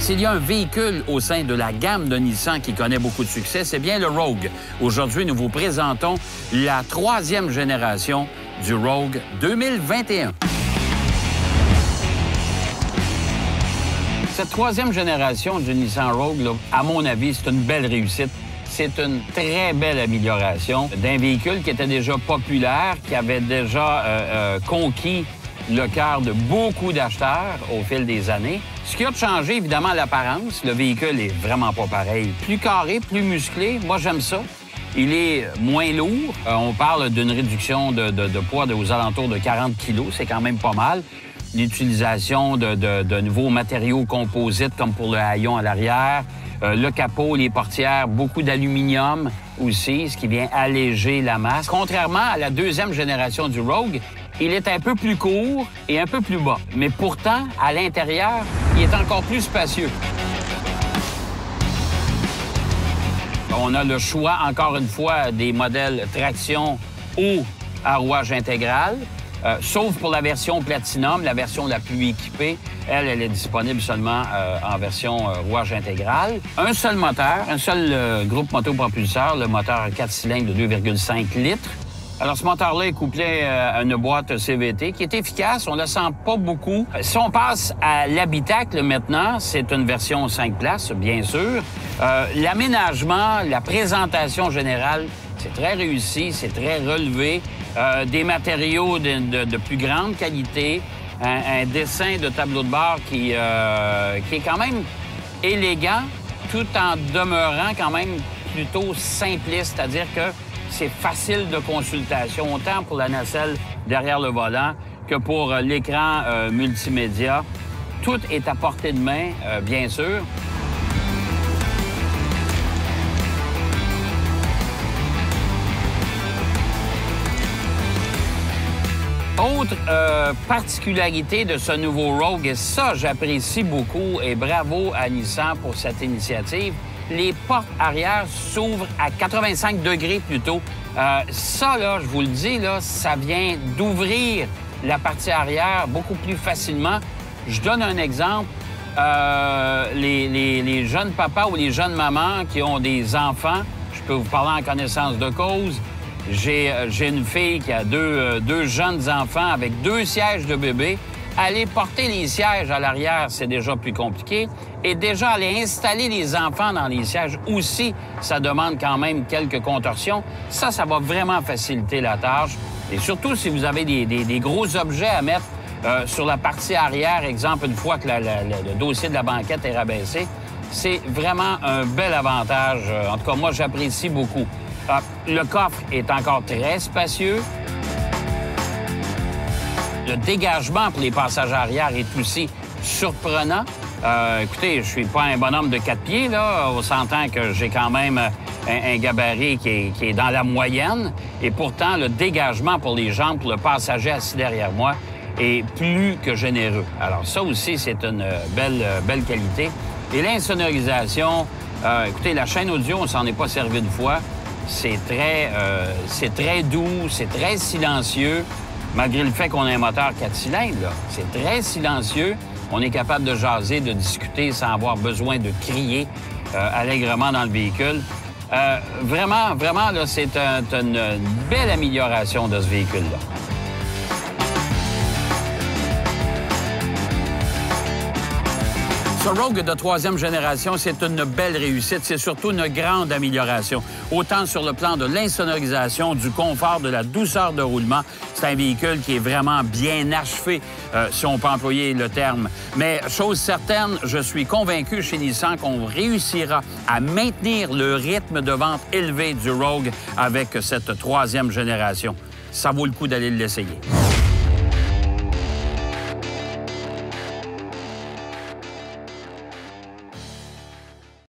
S'il y a un véhicule au sein de la gamme de Nissan qui connaît beaucoup de succès, c'est bien le Rogue. Aujourd'hui, nous vous présentons la troisième génération du Rogue 2021. Cette troisième génération du Nissan Rogue, là, à mon avis, c'est une belle réussite. C'est une très belle amélioration d'un véhicule qui était déjà populaire, qui avait déjà conquis le cœur de beaucoup d'acheteurs au fil des années. Ce qui a changé, évidemment, l'apparence. Le véhicule est vraiment pas pareil. Plus carré, plus musclé. Moi, j'aime ça. Il est moins lourd. On parle d'une réduction de poids aux alentours de 40 kilos. C'est quand même pas mal. L'utilisation de nouveaux matériaux composites, comme pour le haillon à l'arrière. Le capot, les portières, beaucoup d'aluminium aussi, ce qui vient alléger la masse. Contrairement à la deuxième génération du Rogue, il est un peu plus court et un peu plus bas. Mais pourtant, à l'intérieur, il est encore plus spacieux. On a le choix, encore une fois, des modèles traction ou à rouage intégral. Sauf pour la version Platinum, la version la plus équipée. Elle est disponible seulement en version rouage intégral. Un seul moteur, un seul groupe motopropulseur, le moteur 4 cylindres de 2,5 litres. Alors, ce moteur-là est couplé à une boîte CVT qui est efficace. On ne la sent pas beaucoup. Si on passe à l'habitacle maintenant, c'est une version 5 places, bien sûr. L'aménagement, la présentation générale, c'est très réussi, c'est très relevé. Des matériaux de plus grande qualité, un dessin de tableau de bord qui est quand même élégant, tout en demeurant quand même plutôt simpliste, c'est-à-dire que c'est facile de consultation, autant pour la nacelle derrière le volant que pour l'écran multimédia. Tout est à portée de main, bien sûr. Autre particularité de ce nouveau Rogue, et ça, j'apprécie beaucoup, et bravo à Nissan pour cette initiative, les portes arrière s'ouvrent à 85 degrés plutôt. Ça, là, je vous le dis, là, ça vient d'ouvrir la partie arrière beaucoup plus facilement. Je donne un exemple. Les jeunes papas ou les jeunes mamans qui ont des enfants, je peux vous parler en connaissance de cause. J'ai une fille qui a deux jeunes enfants avec 2 sièges de bébé. Aller porter les sièges à l'arrière, c'est déjà plus compliqué. Et déjà, aller installer les enfants dans les sièges aussi, ça demande quand même quelques contorsions. Ça va vraiment faciliter la tâche. Et surtout, si vous avez des gros objets à mettre sur la partie arrière, exemple, une fois que le dossier de la banquette est rabaissé, c'est vraiment un bel avantage. En tout cas, moi, j'apprécie beaucoup. Le coffre est encore très spacieux. Le dégagement pour les passages arrière est aussi surprenant. Écoutez, je suis pas un bonhomme de 4 pieds, là. On s'entend que j'ai quand même un gabarit qui est dans la moyenne. Et pourtant, le dégagement pour les jambes, pour le passager assis derrière moi, est plus que généreux. Alors ça aussi, c'est une belle qualité. Et l'insonorisation, écoutez, la chaîne audio, on s'en est pas servi une fois. C'est très doux, c'est très silencieux. Malgré le fait qu'on a un moteur 4 cylindres, c'est très silencieux. On est capable de jaser, de discuter sans avoir besoin de crier allègrement dans le véhicule. Vraiment, là, c'est une belle amélioration de ce véhicule-là. Ce Rogue de troisième génération, c'est une belle réussite. C'est surtout une grande amélioration. Autant sur le plan de l'insonorisation, du confort, de la douceur de roulement. C'est un véhicule qui est vraiment bien achevé, si on peut employer le terme. Mais chose certaine, je suis convaincu chez Nissan qu'on réussira à maintenir le rythme de vente élevé du Rogue avec cette troisième génération. Ça vaut le coup d'aller l'essayer.